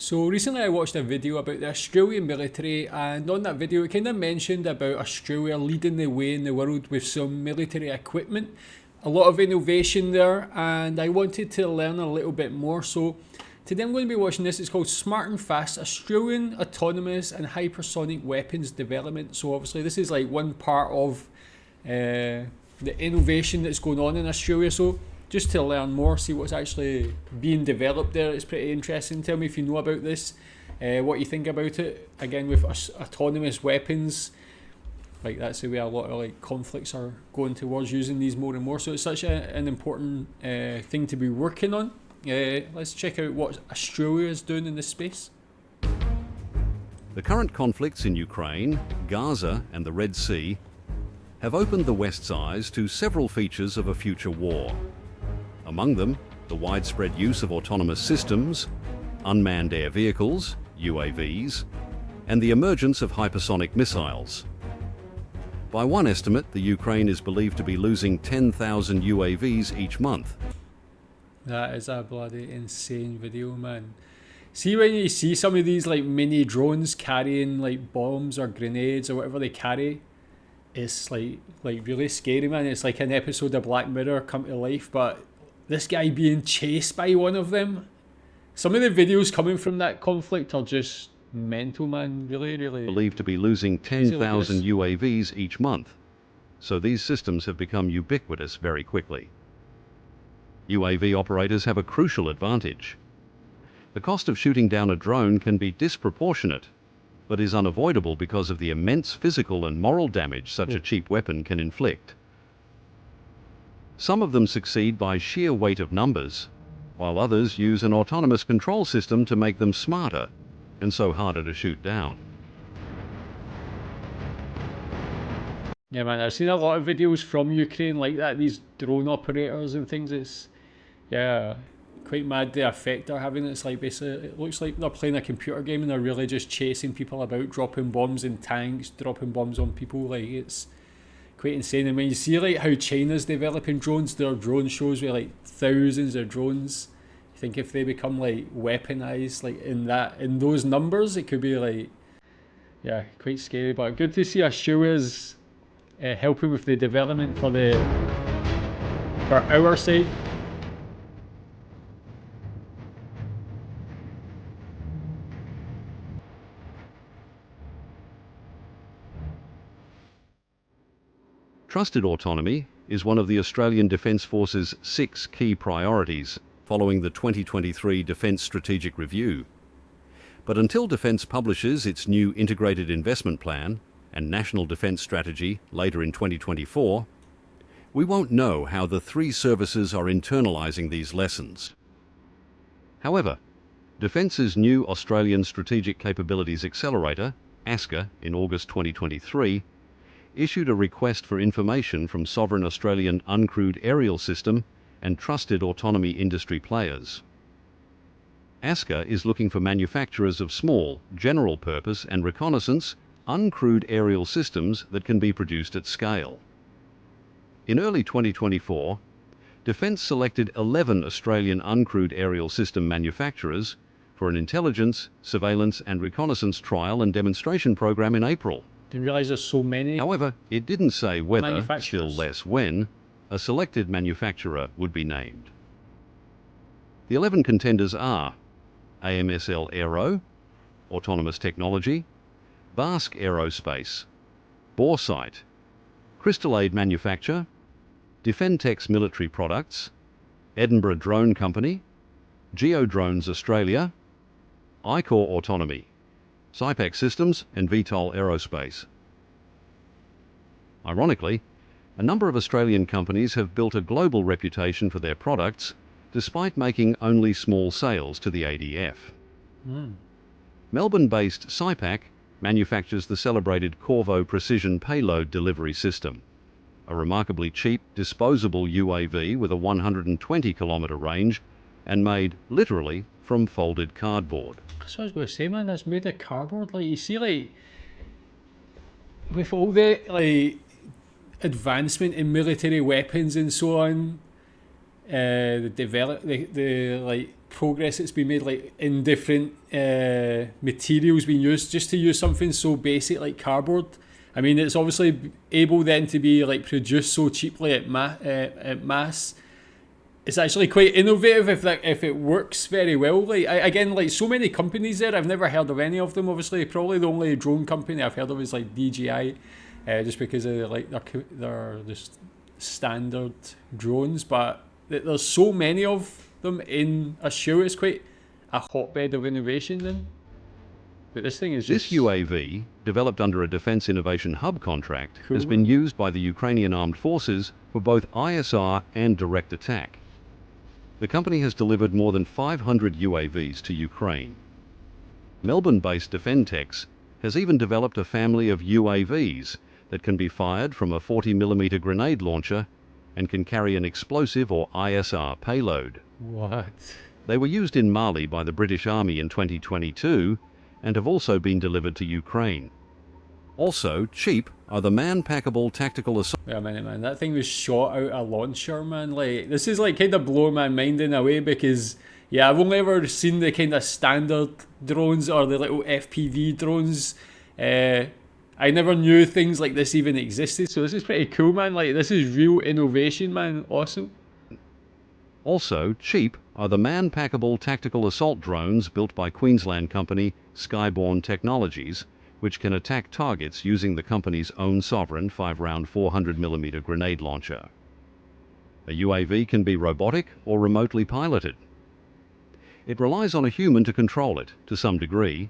So recently I watched a video about the Australian military, and on that video it kind of mentioned about Australia leading the way in the world with some military equipment. A lot of innovation there, and I wanted to learn a little bit more. So today I'm going to be watching this. It's called Smart and Fast Australian Autonomous and Hypersonic Weapons Development. So obviously this is like one part of the innovation that's going on in Australia. So just to learn more, see what's actually being developed there. It's pretty interesting. Tell me if you know about this, what you think about it. Again, with autonomous weapons, like that's the way a lot of like conflicts are going towards using these more and more. So it's such an important thing to be working on. Let's check out what Australia is doing in this space. The current conflicts in Ukraine, Gaza and the Red Sea have opened the West's eyes to several features of a future war. Among them, the widespread use of autonomous systems, unmanned air vehicles, UAVs, and the emergence of hypersonic missiles. By one estimate, the Ukraine is believed to be losing 10,000 UAVs each month. That is a bloody insane video, man. See when you see some of these like mini drones carrying like bombs or grenades or whatever they carry, it's like really scary, man. It's like an episode of Black Mirror come to life, but this guy being chased by one of them. Some of the videos coming from that conflict are just mental, man. Really. Believed to be losing 10,000 UAVs each month. So these systems have become ubiquitous very quickly. UAV operators have a crucial advantage. The cost of shooting down a drone can be disproportionate, but is unavoidable because of the immense physical and moral damage such a cheap weapon can inflict. Some of them succeed by sheer weight of numbers, while others use an autonomous control system to make them smarter, and so harder to shoot down. Yeah, man, I've seen a lot of videos from Ukraine like that, these drone operators and things. It's, yeah, quite mad the effect they're having. It's like basically, it looks like they're playing a computer game and they're really just chasing people about, dropping bombs in tanks, dropping bombs on people. Like, it's quite insane. And when you see like how China's developing drones, their drone shows with like thousands of drones. You think if they become like weaponized like in those numbers, it could be like, yeah, quite scary. But good to see Australia's helping with the development for our side. Trusted autonomy is one of the Australian Defence Force's 6 key priorities following the 2023 Defence Strategic Review. But until Defence publishes its new Integrated Investment Plan and National Defence Strategy later in 2024, we won't know how the 3 services are internalising these lessons. However, Defence's new Australian Strategic Capabilities Accelerator, ASCA, in August 2023, issued a request for information from sovereign Australian uncrewed aerial system and trusted autonomy industry players. ASCA is looking for manufacturers of small, general purpose and reconnaissance, uncrewed aerial systems that can be produced at scale. In early 2024, Defence selected 11 Australian uncrewed aerial system manufacturers for an intelligence, surveillance and reconnaissance trial and demonstration program in April. Didn't realise there's so many. However, it didn't say whether, still less when, a selected manufacturer would be named. The 11 contenders are AMSL Aero, Autonomous Technology, Basque Aerospace, Boresight, Crystal Aid Manufacture, Defentex Military Products, Edinburgh Drone Company, Geodrones Australia, iCore Autonomy, SIPAC Systems and VTOL Aerospace. Ironically, a number of Australian companies have built a global reputation for their products despite making only small sales to the ADF. Melbourne-based SIPAC manufactures the celebrated Corvo Precision Payload Delivery System, a remarkably cheap, disposable UAV with a 120-kilometre range and made, literally, from folded cardboard. That's what I was going to say, man. That's made of cardboard. Like, you see, like, with all the, like, advancement in military weapons and so on, the like progress that's been made, like in different materials being used, just to use something so basic like cardboard. I mean, it's obviously able then to be like produced so cheaply at mass. It's actually quite innovative if it works very well. Like again, like so many companies there, I've never heard of any of them. Obviously, probably the only drone company I've heard of is like DJI, just because of like their just standard drones. But there's so many of them in Australia. It's quite a hotbed of innovation then. But this thing is This just UAV, developed under a Defence Innovation Hub contract, has cool. been used by the Ukrainian Armed Forces for both ISR and direct attack. The company has delivered more than 500 UAVs to Ukraine. Melbourne-based Defentex has even developed a family of UAVs that can be fired from a 40mm grenade launcher and can carry an explosive or ISR payload. What? They were used in Mali by the British Army in 2022 and have also been delivered to Ukraine. Also cheap are the man-packable tactical assault. Wait a minute, man. That thing was shot out a launcher, man. Like, this is like kind of blowing my mind in a way because, yeah, I've only ever seen the kind of standard drones or the little FPV drones. I never knew things like this even existed, so this is pretty cool, man. Like, this is real innovation, man. Awesome. Also cheap are the man-packable tactical assault drones built by Queensland company Skyborne Technologies, which can attack targets using the company's own sovereign 5-round 400mm grenade launcher. A UAV can be robotic or remotely piloted. It relies on a human to control it to some degree,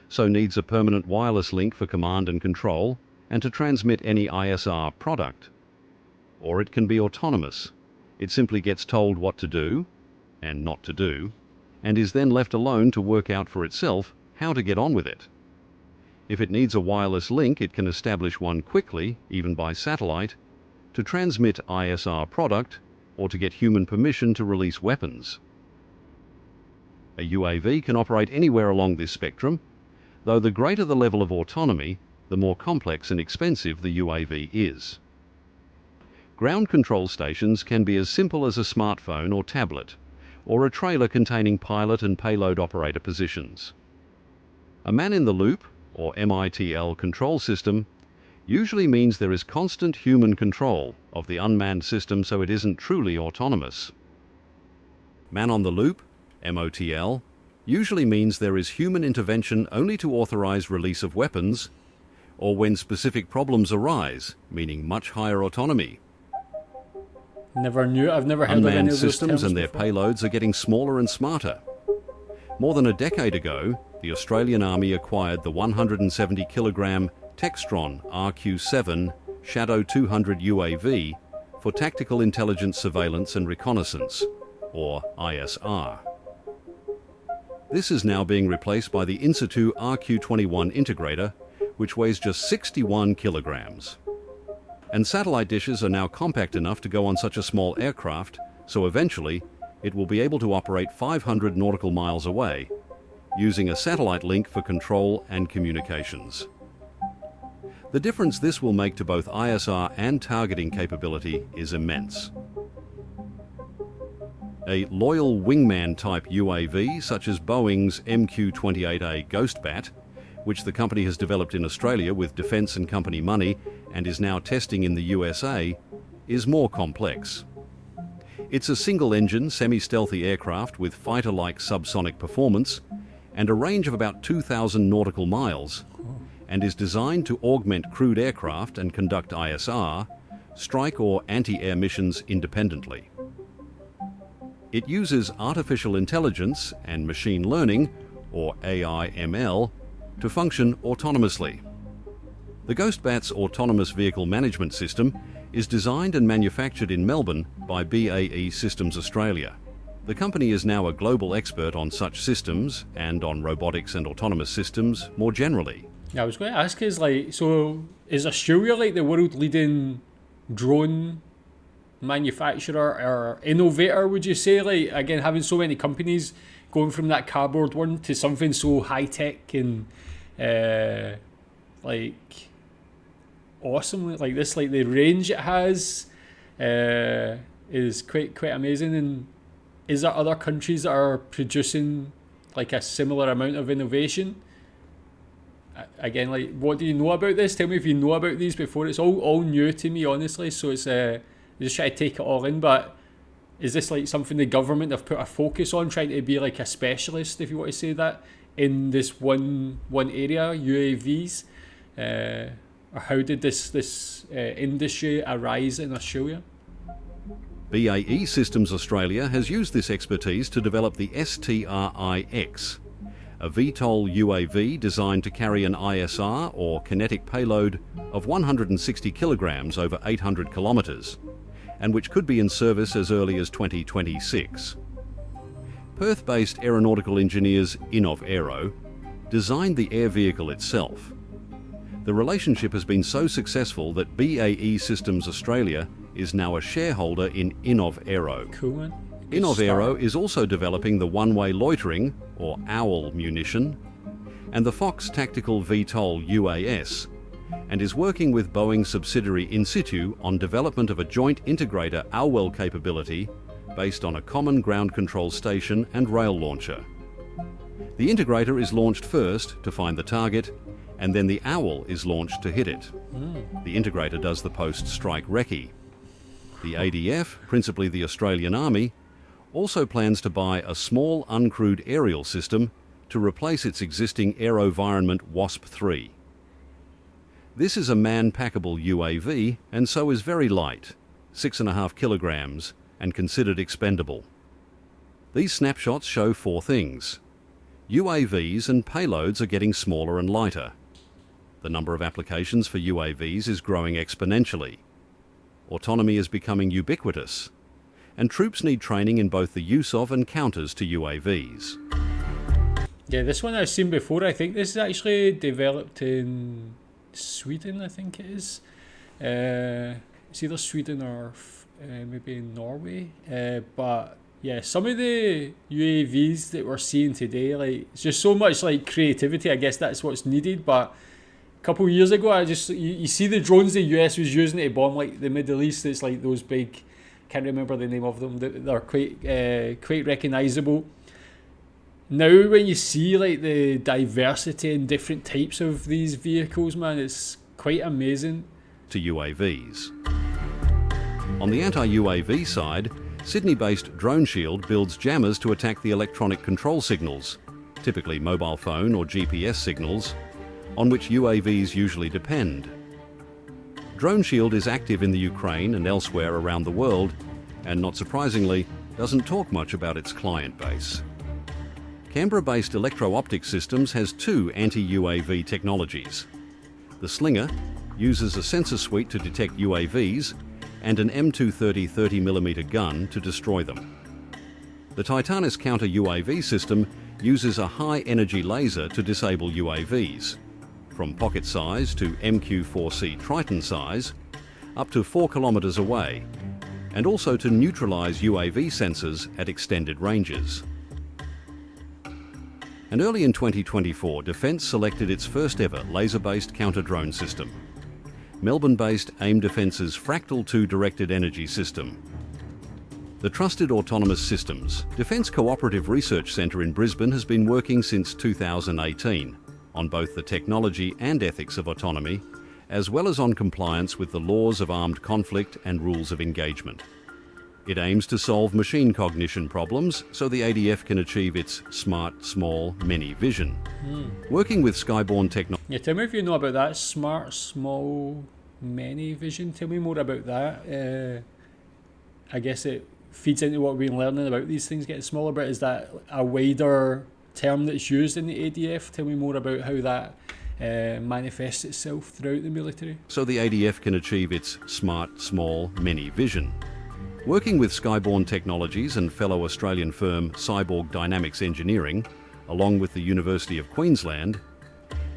so needs a permanent wireless link for command and control and to transmit any ISR product. Or it can be autonomous. It simply gets told what to do and not to do, and is then left alone to work out for itself how to get on with it. If it needs a wireless link, it can establish one quickly, even by satellite, to transmit ISR product or to get human permission to release weapons. A UAV can operate anywhere along this spectrum, though the greater the level of autonomy, the more complex and expensive the UAV is. Ground control stations can be as simple as a smartphone or tablet, or a trailer containing pilot and payload operator positions. A man-in-the-loop, or MITL control system, usually means there is constant human control of the unmanned system, so it isn't truly autonomous. Man-on-the-loop, MOTL, usually means there is human intervention only to authorize release of weapons, or when specific problems arise, meaning much higher autonomy. I've never heard of any Unmanned of those systems terms and their before. payloads are getting smaller and smarter. More than a decade ago, the Australian Army acquired the 170-kilogram Textron RQ-7 Shadow 200 UAV for tactical intelligence surveillance and reconnaissance, or ISR. This is now being replaced by the in-situ RQ-21 integrator, which weighs just 61 kilograms. And satellite dishes are now compact enough to go on such a small aircraft, so eventually it will be able to operate 500 nautical miles away, using a satellite link for control and communications. The difference this will make to both ISR and targeting capability is immense. A loyal wingman type UAV, such as Boeing's MQ-28A Ghost Bat, which the company has developed in Australia with defence and company money and is now testing in the USA, is more complex. It's a single-engine, semi-stealthy aircraft with fighter-like subsonic performance and a range of about 2,000 nautical miles, and is designed to augment crewed aircraft and conduct ISR, strike or anti-air missions independently. It uses artificial intelligence and machine learning, or AI/ML, to function autonomously. The GhostBat's autonomous vehicle management system is designed and manufactured in Melbourne by BAE Systems Australia. The company is now a global expert on such systems and on robotics and autonomous systems more generally. Yeah, I was going to ask is Australia like the world leading drone manufacturer or innovator, would you say? Like, again, having so many companies going from that cardboard one to something so high tech and like awesome like this, like the range it has is quite amazing. And is there other countries that are producing like a similar amount of innovation? Again, like, what do you know about this? Tell me if you know about these before. It's all new to me, honestly. So it's just try to take it all in. But is this like something the government have put a focus on, trying to be like a specialist, if you want to say that, in this one area, UAVs? Or how did this industry arise in Australia? BAE Systems Australia has used this expertise to develop the STRI-X, a VTOL UAV designed to carry an ISR or kinetic payload of 160 kilograms over 800 kilometres, and which could be in service as early as 2026. Perth-based aeronautical engineers Innov Aero designed the air vehicle itself. The relationship has been so successful that BAE Systems Australia is now a shareholder in Innov Aero. Cool, man. Innov Aero is also developing the one-way loitering, or OWL munition, and the Fox Tactical VTOL UAS, and is working with Boeing subsidiary In Situ on development of a joint integrator OWL capability based on a common ground control station and rail launcher. The integrator is launched first to find the target, and then the OWL is launched to hit it. The integrator does the post-strike recce. The ADF, principally the Australian Army, also plans to buy a small uncrewed aerial system to replace its existing AeroVironment WASP-3. This is a man-packable UAV and so is very light, 6.5 kilograms, and considered expendable. These snapshots show 4 things. UAVs and payloads are getting smaller and lighter. The number of applications for UAVs is growing exponentially. Autonomy is becoming ubiquitous, and troops need training in both the use of and counters to UAVs. Yeah, this one I've seen before. I think this is actually developed in Sweden, I think it is. It's either Sweden or maybe Norway. But yeah, some of the UAVs that we're seeing today, like, it's just so much like creativity. I guess that's what's needed. But a couple of years ago, you see the drones the US was using to bomb like the Middle East. It's like those big, can't remember the name of them. They're quite recognizable. Now when you see like the diversity and different types of these vehicles, man, it's quite amazing. To UAVs. On the anti-UAV side, Sydney-based Drone Shield builds jammers to attack the electronic control signals, typically mobile phone or GPS signals, on which UAVs usually depend. Drone Shield is active in the Ukraine and elsewhere around the world, and not surprisingly, doesn't talk much about its client base. Canberra-based Electro-Optic Systems has 2 anti-UAV technologies. The Slinger uses a sensor suite to detect UAVs and an M230 30mm gun to destroy them. The Titanis counter-UAV system uses a high-energy laser to disable UAVs, from pocket size to MQ-4C Triton size, up to 4 kilometres away, and also to neutralise UAV sensors at extended ranges. And early in 2024, Defence selected its first ever laser-based counter-drone system, Melbourne-based AIM Defence's Fractal 2 directed energy system. The Trusted Autonomous Systems Defence Cooperative Research Centre in Brisbane has been working since 2018 on both the technology and ethics of autonomy, as well as on compliance with the laws of armed conflict and rules of engagement. It aims to solve machine cognition problems so the ADF can achieve its smart, small, many vision. Working with Skyborne Technology. Yeah, tell me if you know about that smart, small, many vision. Tell me more about that. I guess it feeds into what we've been learning about these things getting smaller, but is that a wider term that's used in the ADF? Tell me more about how that manifests itself throughout the military. So the ADF can achieve its smart, small, many vision. Working with Skyborne Technologies and fellow Australian firm Cyborg Dynamics Engineering, along with the University of Queensland,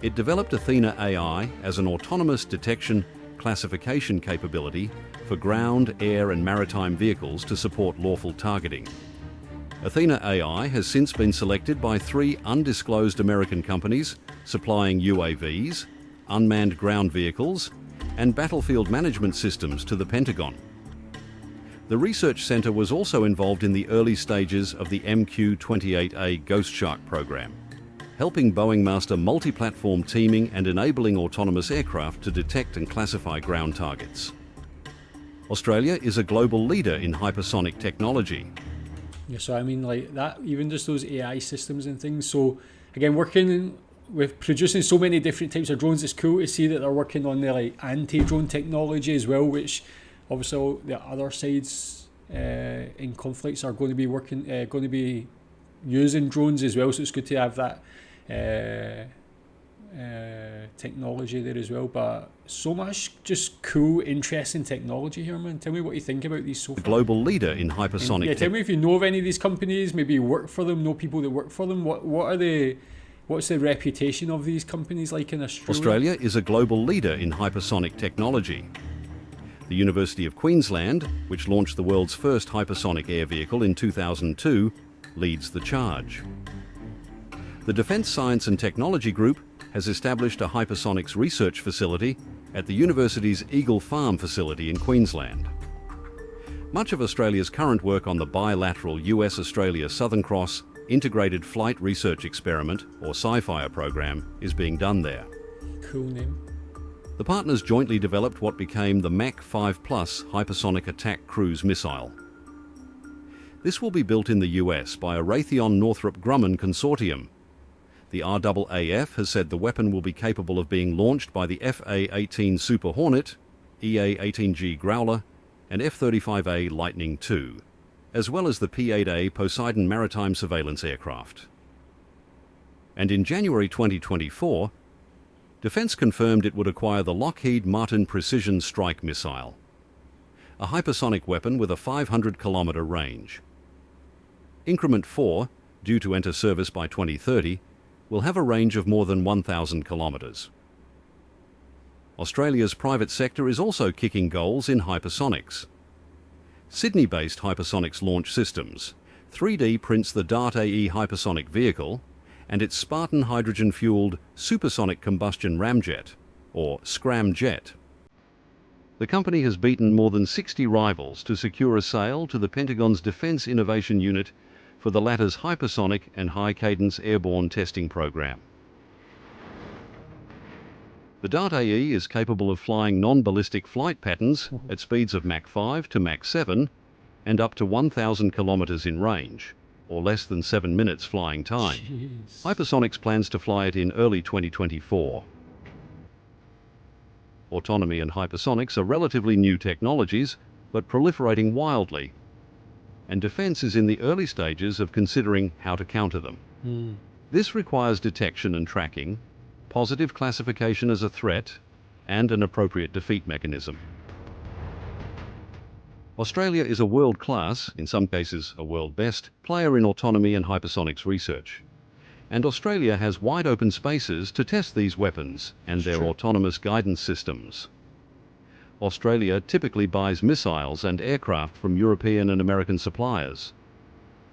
it developed Athena AI as an autonomous detection classification capability for ground, air and maritime vehicles to support lawful targeting. Athena AI has since been selected by 3 undisclosed American companies supplying UAVs, unmanned ground vehicles and battlefield management systems to the Pentagon. The research centre was also involved in the early stages of the MQ-28A Ghost Shark program, helping Boeing master multi-platform teaming and enabling autonomous aircraft to detect and classify ground targets. Australia is a global leader in hypersonic technology. Yeah, so I mean, like that, even just those AI systems and things. So again, working with producing so many different types of drones, it's cool to see that they're working on the like anti-drone technology as well, which obviously the other sides in conflicts are going to be working, going to be using drones as well. So it's good to have that technology there as well. But so much just cool, interesting technology here, man. Tell me what you think about these so far. A global leader in hypersonic. Yeah, tell me if you know of any of these companies, maybe work for them, know people that work for them. What's the reputation of these companies like in Australia? Australia is a global leader in hypersonic technology. The University of Queensland, which launched the world's first hypersonic air vehicle in 2002, leads the charge. The Defence Science and Technology Group has established a hypersonics research facility at the university's Eagle Farm facility in Queensland. Much of Australia's current work on the bilateral US-Australia Southern Cross Integrated Flight Research Experiment, or SciFire program, is being done there. Cool name. The partners jointly developed what became the Mach 5 Plus hypersonic attack cruise missile. This will be built in the US by a Raytheon Northrop Grumman consortium. The RAAF has said the weapon will be capable of being launched by the FA-18 Super Hornet, EA-18G Growler, and F-35A Lightning II, as well as the P-8A Poseidon maritime surveillance aircraft. And in January 2024, Defence confirmed it would acquire the Lockheed Martin Precision Strike Missile, a hypersonic weapon with a 500-kilometre range. Increment 4, due to enter service by 2030, will have a range of more than 1,000 kilometres. Australia's private sector is also kicking goals in hypersonics. Sydney-based Hypersonics Launch Systems 3D prints the Dart-AE hypersonic vehicle and its Spartan hydrogen-fueled supersonic combustion ramjet, or scramjet. The company has beaten more than 60 rivals to secure a sale to the Pentagon's Defence Innovation Unit for the latter's hypersonic and high-cadence airborne testing program. The Dart-AE is capable of flying non-ballistic flight patterns at speeds of Mach 5 to Mach 7 and up to 1,000 kilometres in range, or less than 7 minutes flying time. Jeez. Hypersonics plans to fly it in early 2024. Autonomy and hypersonics are relatively new technologies, but proliferating wildly, and Defence is in the early stages of considering how to counter them. This requires detection and tracking, positive classification as a threat, and an appropriate defeat mechanism. Australia is a world-class, in some cases a world-best, player in autonomy and hypersonics research. And Australia has wide open spaces to test these weapons and their autonomous guidance systems. Australia typically buys missiles and aircraft from European and American suppliers.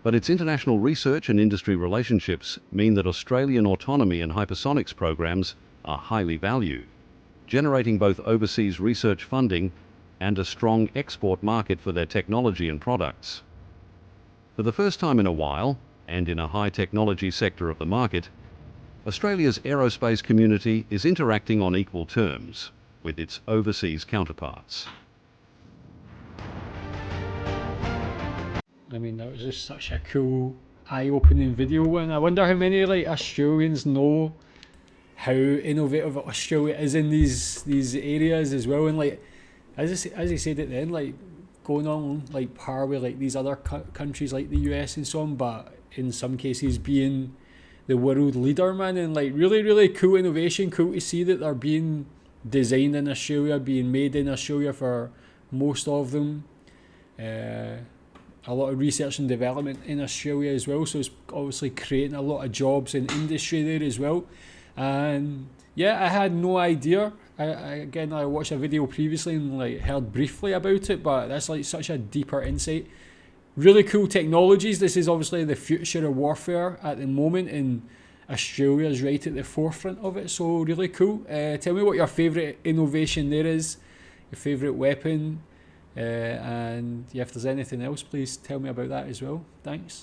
But its international research and industry relationships mean that Australian autonomy and hypersonics programs are highly valued, generating both overseas research funding and a strong export market for their technology and products. For the first time in a while, and in a high-technology sector of the market, Australia's aerospace community is interacting on equal terms with its overseas counterparts. I mean, that was just such a cool, eye-opening video, and I wonder how many like Australians know how innovative Australia is in these areas as well. And like as you said at the end, like going on like par with like these other countries like the US and so on, but in some cases being the world leader, man. And like really cool innovation. Cool to see that they're being designed in Australia, being made in Australia for most of them. A lot of research and development in Australia as well, so it's obviously creating a lot of jobs in industry there as well. And yeah, I had no idea. I watched a video previously and like heard briefly about it, but that's like such a deeper insight. Really cool technologies. This is obviously the future of warfare at the moment, and Australia is right at the forefront of it, so really cool. Tell me what your favourite innovation there is, your favourite weapon, And yeah, if there's anything else, please tell me about that as well. Thanks.